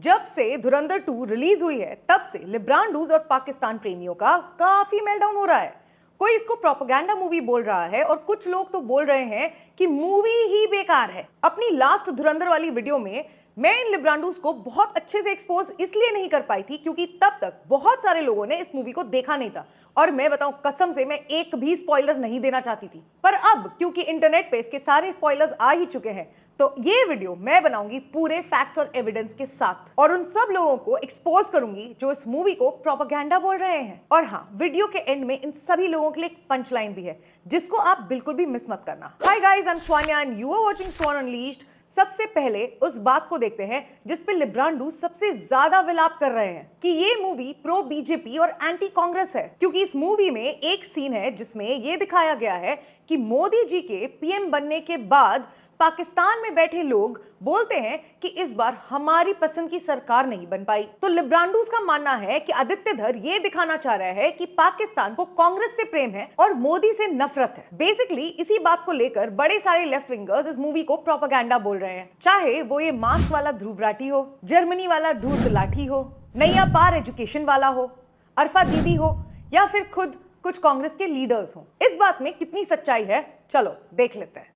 जब से धुरंधर 2 रिलीज हुई है तब से लिब्रांडूज और पाकिस्तान प्रेमियों का काफी मेल्टडाउन हो रहा है। कोई इसको प्रोपेगेंडा मूवी बोल रहा है और कुछ लोग तो बोल रहे हैं कि मूवी ही बेकार है। अपनी लास्ट धुरंधर वाली वीडियो में मैं इन लिब्रांडूज को बहुत अच्छे से एक्सपोज इसलिए नहीं कर पाई थी क्योंकि तब तक बहुत सारे लोगों ने इस मूवी को देखा नहीं था और मैं बताऊं कसम से मैं एक भी स्पॉइलर नहीं देना चाहती थी। पर अब क्योंकि इंटरनेट पे इसके सारे स्पॉइलर्स आ ही चुके हैं तो ये वीडियो मैं बनाऊंगी पूरे फैक्ट्स और एविडेंस के साथ और उन सब लोगों को एक्सपोज करूंगी जो इस मूवी को प्रोपेगेंडा बोल रहे हैं। और हाँ, वीडियो के एंड में इन सभी लोगों के लिए एक पंच लाइन भी है जिसको आप बिल्कुल भी मिस मत करना। Hi guys, I am Swanya and you are watching swan unleashed. सबसे पहले उस बात को देखते हैं जिस पे लिब्रांडू सबसे ज्यादा विलाप कर रहे हैं कि ये मूवी प्रो बीजेपी और एंटी कांग्रेस है, क्योंकि इस मूवी में एक सीन है जिसमें ये दिखाया गया है कि मोदी जी के पीएम बनने के बाद पाकिस्तान में बैठे लोग बोलते हैं कि इस बार हमारी पसंद की सरकार नहीं बन पाई। तो लिब्रांडूज का मानना है कि आदित्य धर ये दिखाना चाह रहा है कि पाकिस्तान को कांग्रेस से प्रेम है और मोदी से नफरत है। बेसिकली इसी बात को लेकर बड़े सारे लेफ्ट विंगर्स इस मूवी को प्रोपेगेंडा बोल रहे हैं, चाहे वो ये मास्क वाला ध्रुव राठी हो, जर्मनी वाला धूर्त लाठी हो, नैया पार एजुकेशन वाला हो, अरफा दीदी हो या फिर खुद कुछ कांग्रेस के लीडर्स हो। इस बात में कितनी सच्चाई है चलो देख लेते हैं।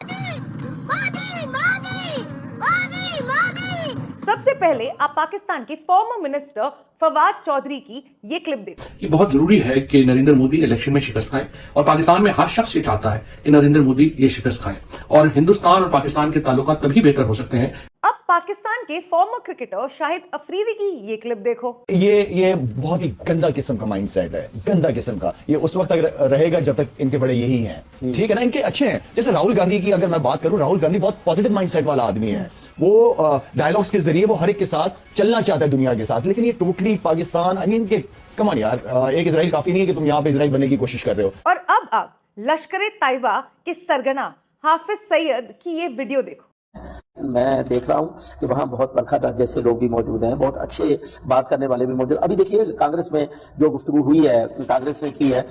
सबसे पहले आप पाकिस्तान के फॉर्मर मिनिस्टर फवाद चौधरी की ये क्लिप देखो। ये बहुत जरूरी है कि नरेंद्र मोदी इलेक्शन में शिकस्त खाए और पाकिस्तान में हर शख्स ये चाहता है कि नरेंद्र मोदी ये शिकस्त खाए और हिंदुस्तान और पाकिस्तान के ताल्लुकात तभी बेहतर हो सकते हैं। अब पाकिस्तान के फॉर्मर क्रिकेटर शाहिद अफरीदी की ये क्लिप देखो। ये बहुत ही गंदा किस्म का माइंडसेट है, गंदा किस्म का। ये उस वक्त तक रहेगा जब तक इनके बड़े यही हैं, ठीक है ना। इनके अच्छे हैं, जैसे राहुल गांधी की अगर मैं बात करूं, राहुल गांधी बहुत पॉजिटिव माइंडसेट वाला आदमी है। वो डायलॉग्स के जरिए वो हर एक के साथ चलना चाहता है, दुनिया के साथ। लेकिन ये टोटली पाकिस्तान, आई मीन के कमान यार, एक इजराइल काफी नहीं है कि तुम यहाँ पे इजराइल बनने की कोशिश कर रहे हो। और अब आप लश्कर-ए-तैयबा के सरगना हाफिज सईद की ये वीडियो देखो। मैं देख रहा हूं कि वहां बहुत बरखा दर जैसे लोग भी मौजूद हैं, बहुत अच्छे बात करने वाले भी मौजूद। अभी देखिए कांग्रेस में जो गुफ्तगू हुई है, कांग्रेस ने की है,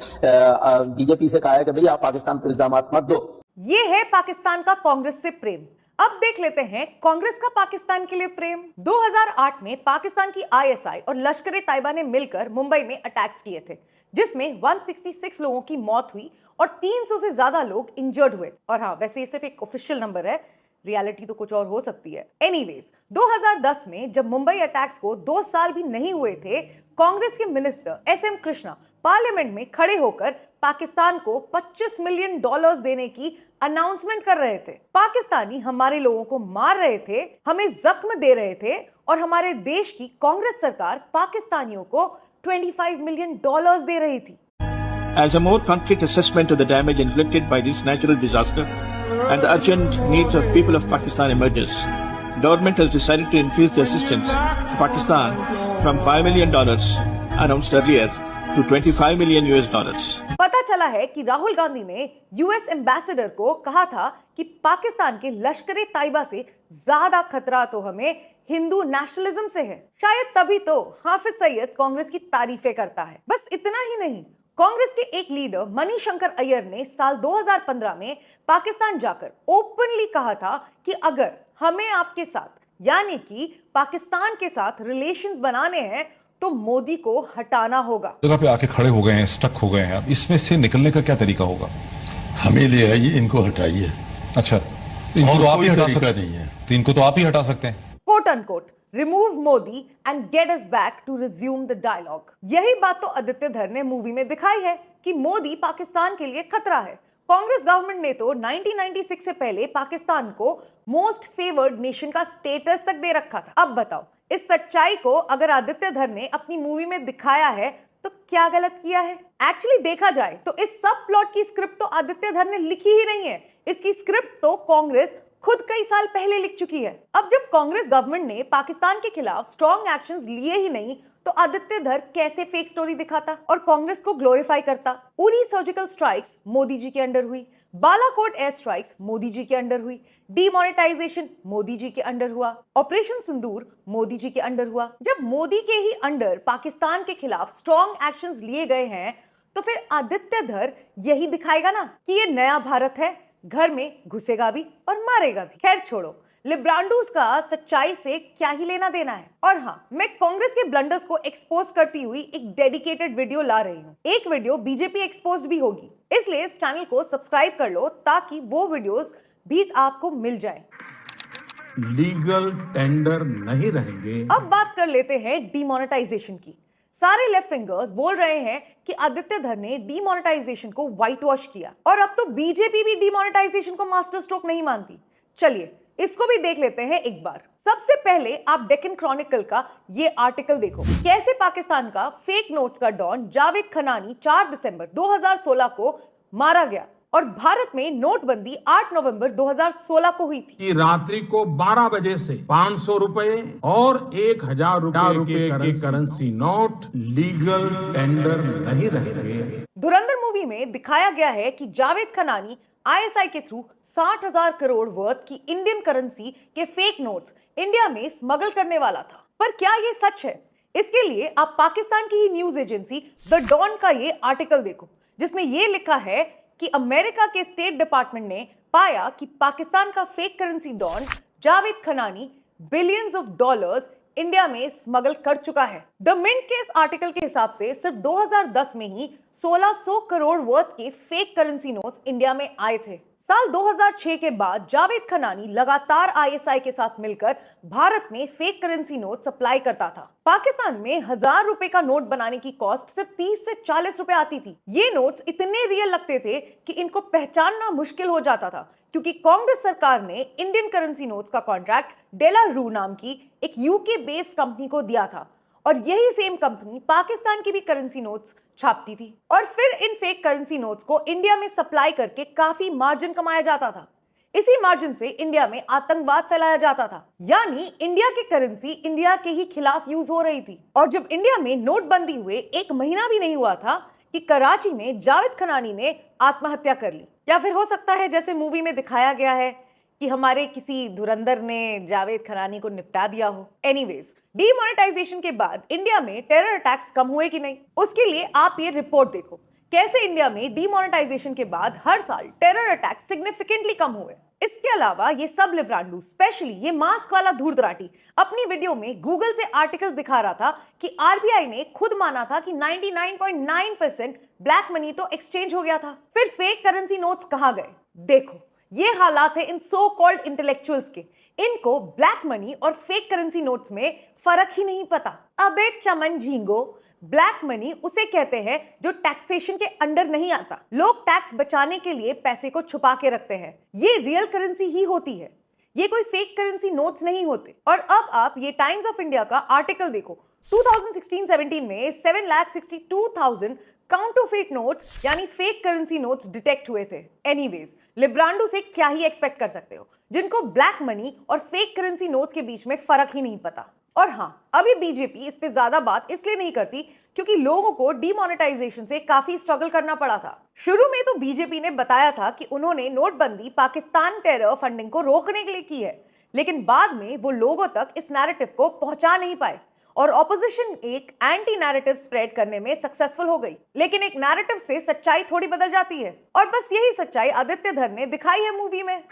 बीजेपी से कहा है कि भैया आप पाकिस्तान पर इल्जाम मत दो। ये है पाकिस्तान का कांग्रेस से प्रेम। अब देख लेते हैं कांग्रेस का पाकिस्तान के लिए प्रेम। 2008 में पाकिस्तान की आईएसआई और लश्कर-ए-तैयबा ने मिलकर मुंबई में अटैक्स किए थे जिसमें 166 लोगों की मौत हुई और 300 से ज्यादा लोग इंजर्ड हुए। और हाँ, वैसे ये सिर्फ एक ऑफिशियल नंबर है, रियलिटी तो कुछ और हो सकती है। एनीवेज, 2010 में जब मुंबई अटैक्स को 2 साल भी नहीं हुए थे, कांग्रेस के मिनिस्टर एसएम कृष्णा पार्लियामेंट में खड़े होकर पाकिस्तान को $25 मिलियन देने की अनाउंसमेंट कर रहे थे। पाकिस्तानी हमारे लोगों को मार रहे थे, हमें जख्म दे रहे थे और हमारे देश की कांग्रेस सरकार पाकिस्तानियों को $25 मिलियन दे रही थी। As a more concrete assessment of the damage inflicted by this natural disaster and the urgent needs of people of Pakistan emerges, government has decided to increase the assistance to Pakistan from $5 million announced earlier to $25 million US. पता चला है कि राहुल गांधी ने US ambassador को कहा था कि पाकिस्तान के लश्कर-ए-तैयबा से ज्यादा खतरा तो हमें हिंदू नेशनलिज्म से है। शायद तभी तो हाफिज सईद कांग्रेस की तारीफें करता है। बस इतना ही नहीं, कांग्रेस के एक लीडर मणिशंकर अय्यर ने साल 2015 में पाकिस्तान जाकर ओपनली कहा था कि अगर हमें आपके साथ यानी कि पाकिस्तान के साथ रिलेशंस बनाने हैं तो मोदी को हटाना होगा। जगह पे आके खड़े हो गए हैं, स्टक हो गए हैं, अब इसमें से निकलने का क्या तरीका होगा? हमें लिए है ये, इनको हटाइए। अच्छा, तो इनको तो आप ही हटा सकते हैं। तो इनको तो आप ही हटा सकते हैं। Quote unquote remove Modi and get us back to resume the dialogue. यही बात तो आदित्य धर ने मूवी में दिखाई है कि मोदी पाकिस्तान के लिए खतरा है। कांग्रेस गवर्नमेंट ने तो 1996 से पहले पाकिस्तान को मोस्ट फेवर्ड नेशन का स्टेटस तक दे रखा था। अब बताओ, इस सच्चाई को अगर आदित्य धर ने अपनी मूवी में दिखाया है तो क्या गलत किया है? एक्चुअली देखा जाए तो इस सब प्लॉट की स्क्रिप्ट तो आदित्य धर ने लिखी ही नहीं है। इसकी स्क्रिप्ट तो कांग्रेस खुद कई साल पहले लिख चुकी है। अब जब कांग्रेस गवर्नमेंट ने पाकिस्तान के खिलाफ स्ट्रॉन्ग एक्शंस लिए ही नहीं तो आदित्य धर कैसे फेक स्टोरी दिखाता और कांग्रेस को ग्लोरीफाई करता? उरी सर्जिकल स्ट्राइक्स मोदी जी के अंडर हुई, बालाकोट एयर स्ट्राइक्स मोदी जी के अंडर हुई, डीमोनेटाइजेशन मोदी जी के अंडर हुआ, ऑपरेशन सिंदूर मोदी जी के अंडर हुआ। जब मोदी के ही अंडर पाकिस्तान के खिलाफ स्ट्रॉन्ग एक्शंस लिए गए हैं तो फिर आदित्य धर यही दिखाएगा ना कि ये नया भारत है, घर में घुसेगा भी और मारेगा भी। खैर छोड़ो, लिब्रांडूज का सच्चाई से क्या ही लेना देना है। और हाँ, मैं कांग्रेस के ब्लंडर्स को एक्सपोज करती हुई एक डेडिकेटेड वीडियो ला रही हूँ। एक वीडियो बीजेपी एक्सपोज भी होगी, इसलिए इस चैनल को सब्सक्राइब कर लो ताकि वो वीडियोस भी आपको मिल जाए। लीगल टेंडर नहीं रहेंगे। अब बात कर लेते हैं डीमोनेटाइजेशन की। सारे लेफ्ट विंगर्स बोल रहे हैं कि आदित्य धर ने डीमोनेटाइजेशन को व्हाइट वॉश किया और अब तो बीजेपी भी डीमोनेटाइजेशन को मास्टर स्ट्रोक नहीं मानती। चलिए इसको भी देख लेते हैं एक बार। सबसे पहले आप डेक्कन क्रॉनिकल का ये आर्टिकल देखो, कैसे पाकिस्तान का फेक नोट्स का डॉन जावेद खनानी 4 दिसंबर 2016 को मारा गया और भारत में नोटबंदी 8 नवंबर 2016 को हुई थी। कि रात्रि को 12 बजे से 500 रुपए और 1000 रुपए के करेंसी नोट लीगल टेंडर नहीं रहेंगे। धुरंधर मूवी में दिखाया गया है कि जावेद खनानी आईएसआई के थ्रू 60,000 करोड़ वर्थ की इंडियन करेंसी के फेक नोट्स इंडिया में स्मगल करने वाला था। पर क्या ये सच है? इसके लिए आप पाकिस्तान की ही न्यूज एजेंसी द डॉन का ये आर्टिकल देखो, जिसमें ये लिखा है कि अमेरिका के स्टेट डिपार्टमेंट ने पाया कि पाकिस्तान का fake currency don Javed Khanani billions of dollars India में स्मगल कर चुका है। द मिंट के इस आर्टिकल के हिसाब से सिर्फ 2010 में ही 1600 करोड़ वर्थ के फेक करेंसी नोट्स इंडिया में आए थे। साल 2006 के बाद जावेद खनानी लगातार आईएसआई के साथ मिलकर भारत में फेक करेंसी नोट सप्लाई करता था। पाकिस्तान में 1000 रुपए का नोट बनाने की कॉस्ट सिर्फ 30 से 40 रुपए आती थी। ये नोट्स इतने रियल लगते थे कि इनको पहचानना मुश्किल हो जाता था, क्योंकि कांग्रेस सरकार ने इंडियन करेंसी नोट्स का कॉन्ट्रैक्ट डेलारू नाम की एक यूके बेस्ड कंपनी को दिया था और यही सेम कंपनी पाकिस्तान की भी करेंसी नोट्स छापती थी और फिर इन फेक करेंसी नोट्स को इंडिया में सप्लाई करके काफी मार्जिन कमाया जाता था। इसी मार्जिन से इंडिया में आतंकवाद फैलाया जाता था, यानी इंडिया की करेंसी इंडिया के ही खिलाफ यूज हो रही थी। और जब इंडिया में नोटबंदी हुए 1 महीना भी नहीं हुआ था कि कराची में जावेद खनानी ने आत्महत्या कर ली, या फिर हो सकता है जैसे मूवी में दिखाया गया है कि हमारे किसी धुरंधर ने जावेद खनानी को निपटा दिया हो। एनीवेज, डीमोनेटाइजेशन के बाद इंडिया में टेरर अटैक्स कम हुए कि नहीं, उसके लिए आप ये रिपोर्ट देखो, कैसे इंडिया में डीमोनेटाइजेशन के बाद हर साल टेरर अटैक सिग्निफिकेंटली कम हुए। इसके अलावा ये सब लिब्रांडू, स्पेशली ये मास्क वाला धूर्तराठी, अपनी वीडियो में गूगल से आर्टिकल्स दिखा रहा था कि आरबीआई ने खुद माना था कि 99.9% ब्लैक मनी तो एक्सचेंज हो गया था। फिर फेक करेंसी नोट्स कहां गए? देखो, ये हालात है इन सो कॉल्ड इंटेलेक्चुअल्स के। इनको ब्लैक मनी और फेक करेंसी नोट्स में फर्क ही नहीं पता। अबे चमन झींगो, ब्लैक मनी उसे कहते हैं जो टैक्सेशन के अंडर नहीं आता। लोग टैक्स बचाने के लिए पैसे को छुपा के रखते हैं। ये रियल करेंसी ही होती है, ये कोई फेक करेंसी नोट्स नहीं होते। और अब आप ये टाइम्स ऑफ इंडिया का आर्टिकल देखो, 2016-17 में 7,62,000 काउंटरफीट नोट्स यानी फेक करेंसी नोट्स डिटेक्ट हुए थे। एनीवेज, लिब्रांडू से क्या ही एक्सपेक्ट कर सकते हो, जिनको ब्लैक मनी और फेक करेंसी नोट्स के बीच में फर्क ही नहीं पता। और हाँ, अभी बीजेपी इस पे ज्यादा बात इसलिए नहीं करती क्योंकि लोगों को डीमोनेटाइजेशन से काफी स्ट्रगल करना पड़ा था। शुरू में तो बीजेपी ने बताया था कि उन्होंने नोटबंदी पाकिस्तान टेरर फंडिंग को रोकने के लिए की है, लेकिन बाद में वो लोगों तक इस नैरेटिव को पहुंचा नहीं पाए और ऑपोजिशन एक एंटी नैरेटिव स्प्रेड करने में सक्सेसफुल हो गई। लेकिन एक नैरेटिव से सच्चाई थोड़ी बदल जाती है और बस यही सच्चाई आदित्य धर ने दिखाई है मूवी में।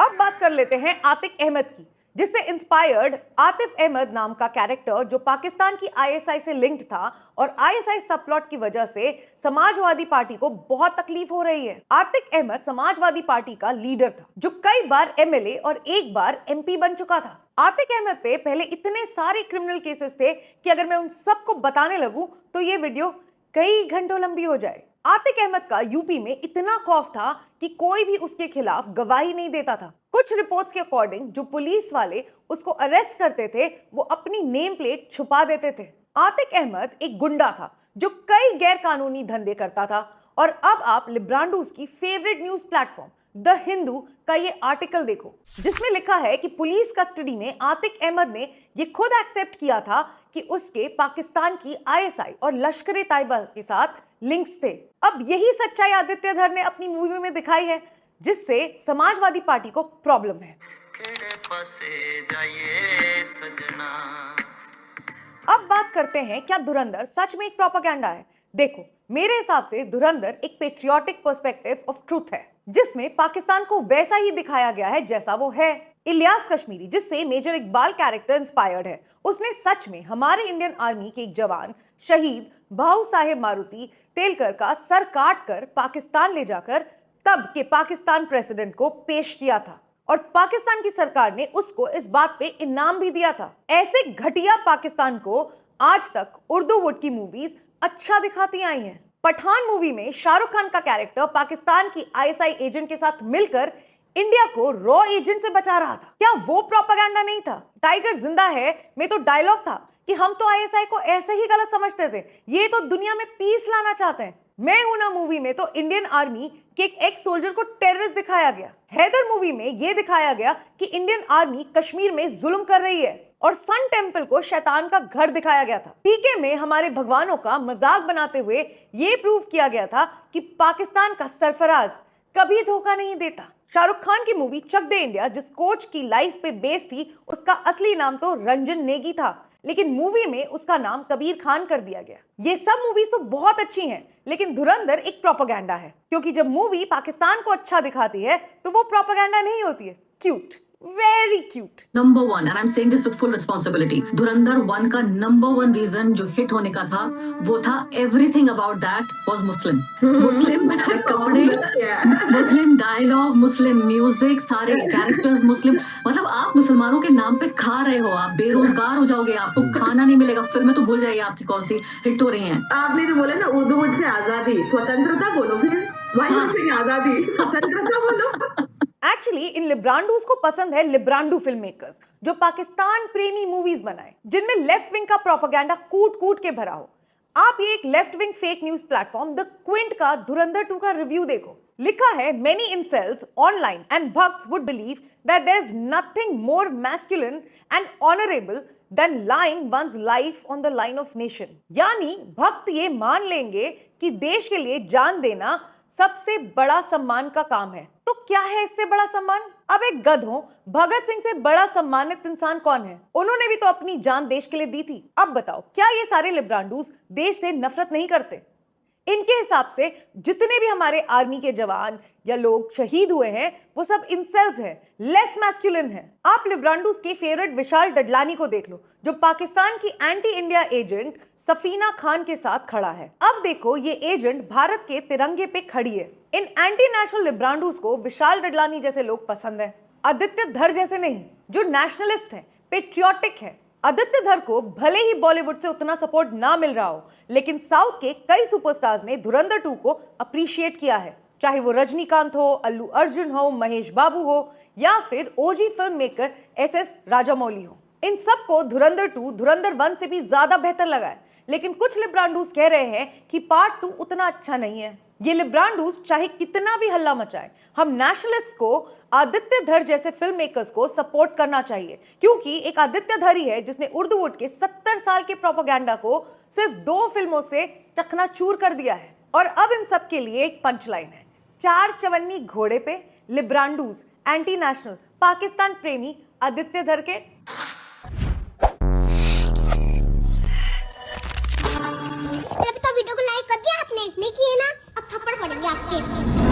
अब बात कर लेते हैं आतिक अहमद की, जिससे इंस्पायर्ड आतिफ अहमद नाम का कैरेक्टर जो पाकिस्तान की आईएसआई से लिंक्ड था और आईएसआई सबप्लॉट की वजह से समाजवादी पार्टी को बहुत तकलीफ हो रही है। आतिक अहमद समाजवादी पार्टी का लीडर था जो कई बार एमएलए और एक बार एमपी बन चुका था। आतिक अहमद पे पहले इतने सारे क्रिमिनल केसेस थे कि अगर मैं उन सबको बताने लगूं तो ये वीडियो कई घंटों लंबी हो जाए। आतिक अहमद का यूपी में इतना खौफ था कि कोई भी उसके खिलाफ गवाही नहीं देता था। कुछ रिपोर्ट्स के अकॉर्डिंग जो पुलिस वाले उसको अरेस्ट करते थे वो अपनी नेम प्लेट छुपा देते थे। आतिक अहमद एक गुंडा था जो कई गैर कानूनी धंधे करता था। और अब आप लिब्रांडूज की favourite news platform the Hindu का ये आर्टिकल देखो, जिसमें लिखा है कि पुलिस कस्टडी में आतिक अहमद ने ये खुद एक्सेप्ट किया था कि उसके पाकिस्तान की आईएसआई और लश्कर तैयबा के साथ लिंक्स थे। अब यही सच्चाई आदित्य धर ने अपनी मूवी में दिखाई है, जिससे समाजवादी पार्टी को प्रॉब्लम है। अब बात करते हैं क्या धुरंधर सच में एक प्रोपेगेंडा है। देखो, मेरे हिसाब से धुरंधर एक पेट्रियोटिक पर्सपेक्टिव ऑफ ट्रूथ है। जिसमें पाकिस्तान को वैसा ही दिखाया गया है जैसा वो है। इलियास कश्मीरी, जिससे मेजर इकबाल कैरेक्टर इंस्पायर्ड है, उसने सच में हमारे इंडियन आर्मी के एक जवान शहीद भाऊ साहेब मारुति तेलकर का सर काट कर पाकिस्तान ले जाकर तब के पाकिस्तान प्रेसिडेंट को पेश किया था और पाकिस्तान की सरकार ने उसको इस बात पे इनाम भी दिया था। ऐसे घटिया पाकिस्तान को आज तक उर्दू वुड की मूवीज अच्छा दिखाती आई हैं। पठान मूवी में शाहरुख खान का कैरेक्टर पाकिस्तान की आईएसआई एजेंट के साथ मिलकर इंडिया को रॉ एजेंट से बचा रहा था। क्या वो प्रोपेगेंडा नहीं था? टाइगर जिंदा है में तो डायलॉग था कि हम तो आईएसआई को ऐसे ही गलत समझते थे, ये तो दुनिया में पीस लाना चाहते हैं। मैं हूं ना मूवी में तो इंडियन आर्मी के एक एक्स सोल्जर को टेररिस्ट दिखाया गया। हैदर मूवी में यह दिखाया गया कि इंडियन आर्मी कश्मीर में जुल्म कर रही है और सन टेम्पल को शैतान का घर दिखाया गया था। पीके में हमारे भगवानों का मजाक बनाते हुए यह प्रूव किया गया था कि पाकिस्तान का सरफराज कभी धोखा नहीं देता। शाहरुख खान की मूवी चक दे इंडिया, जिस कोच की लाइफ पे बेस्ड थी, उसका असली नाम तो रंजन नेगी था, लेकिन मूवी में उसका नाम कबीर खान कर दिया गया। ये सब मूवीज तो बहुत अच्छी हैं, लेकिन धुरंधर एक प्रोपेगेंडा है, क्योंकि जब मूवी पाकिस्तान को अच्छा दिखाती है तो वो प्रोपेगेंडा नहीं होती है, cute, very cute. Number 1, and I am saying this with full responsibility, धुरंधर 1 का नंबर 1 रीजन जो हिट होने का था वो था एवरीथिंग अबाउट दैट वाज मुस्लिम। मुस्लिम कपड़े, मुस्लिम डायलॉग, मुस्लिम म्यूजिक, सारे कैरेक्टर्स मुस्लिम। मतलब आप मुसलमानों के नाम पे खा रहे हो, आप बेरोजगार हो जाओगे, आपको खाना नहीं मिलेगा। फिल्में तो भूल जाइए आपकी कौन सी हिट हो रही हैं। आपने जो बोला ना उर्दू वर्ड से आजादी, स्वतंत्रता बोलो, फिर वही से आजादी स्वतंत्रता बोलो। एक्चुअली इन लिब्रांडूज को पसंद है लिब्रांडू फिल्म मेकर्स जो पाकिस्तान प्रेमी मूवीज बनाए, जिनमें लेफ्ट विंग का प्रोपेगेंडा कूट कूट के भरा हो। आप ये एक left wing fake news platform the Quint का धुरंधर 2 का रिव्यू देखो। लिखा है, many incels online and bhakts would believe that there is nothing more masculine and honorable than lying one's life on the line of nation। यानी भक्त ये मान लेंगे कि देश के लिए जान देना सबसे बड़ा सम्मान का काम है। तो क्या है इससे बड़ा सम्मान? अब एक गधों भगत सिंह से बड़ा सम्मानित इंसान कौन है? उन्होंने भी तो अपनी जान देश के लिए दी थी। अब बताओ, क्या ये सारे लिब्रांडूज देश से नफरत नहीं करते? इनके हिसाब से जितने भी हमारे आर्मी के जवान या लोग शहीद हुए हैं वो सब इंसेल्स हैं, लेस मैस्कुलिन हैं। आप लिब्रांडूज के फेवरेट विशाल डडलानी को देख लो, जो पाकिस्तान की anti India agent Safina Khan के साथ खड़ा है। अब देखो, ये एजेंट भारत के तिरंगे पे खड़ी है। इन एंटी नेशनल लिब्रांडूज को विशाल डडलानी जैसे लोग पसंद है, आदित्य धर जैसे नहीं, जो नेशनलिस्ट है, पेट्रियोटिक है। आदित्य धर को भले ही बॉलीवुड से उतना सपोर्ट ना मिल रहा हो, लेकिन साउथ के कई सुपरस्टार्स ने धुरंधर 2 को अप्रिशिएट किया है, चाहे वो रजनीकांत हो, अल्लू अर्जुन हो, महेश बाबू हो या फिर ओजी फिल्म मेकर SS राजामौली हो। इन सबको धुरंधर 2 धुरंधर 1 से भी ज्यादा बेहतर लगा है, लेकिन कुछ लिब्रांडूज कह रहे हैं कि पार्ट 2 उतना अच्छा नहीं है। ये लिब्रांडूज चाहे कितना भी हल्ला मचाए, हम नेशनलिस्ट को आदित्य धर जैसे फिल्म मेकर्स को सपोर्ट करना चाहिए, क्योंकि एक आदित्य धर ही है जिसने उर्दू वुड के 70 साल के प्रोपेगेंडा को सिर्फ 2 फिल्मों से चकनाचूर कर दिया है। और अब इन सब के लिए एक पंचलाइन है, 4 चवन्नी घोड़े पे लिब्रांडूज एंटी नेशनल पाकिस्तान प्रेमी आदित्य धर के। वीडियो को लाइक कर दिया आपने? नहीं किए ना? अब थप्पड़ पड़ेंगे आपके।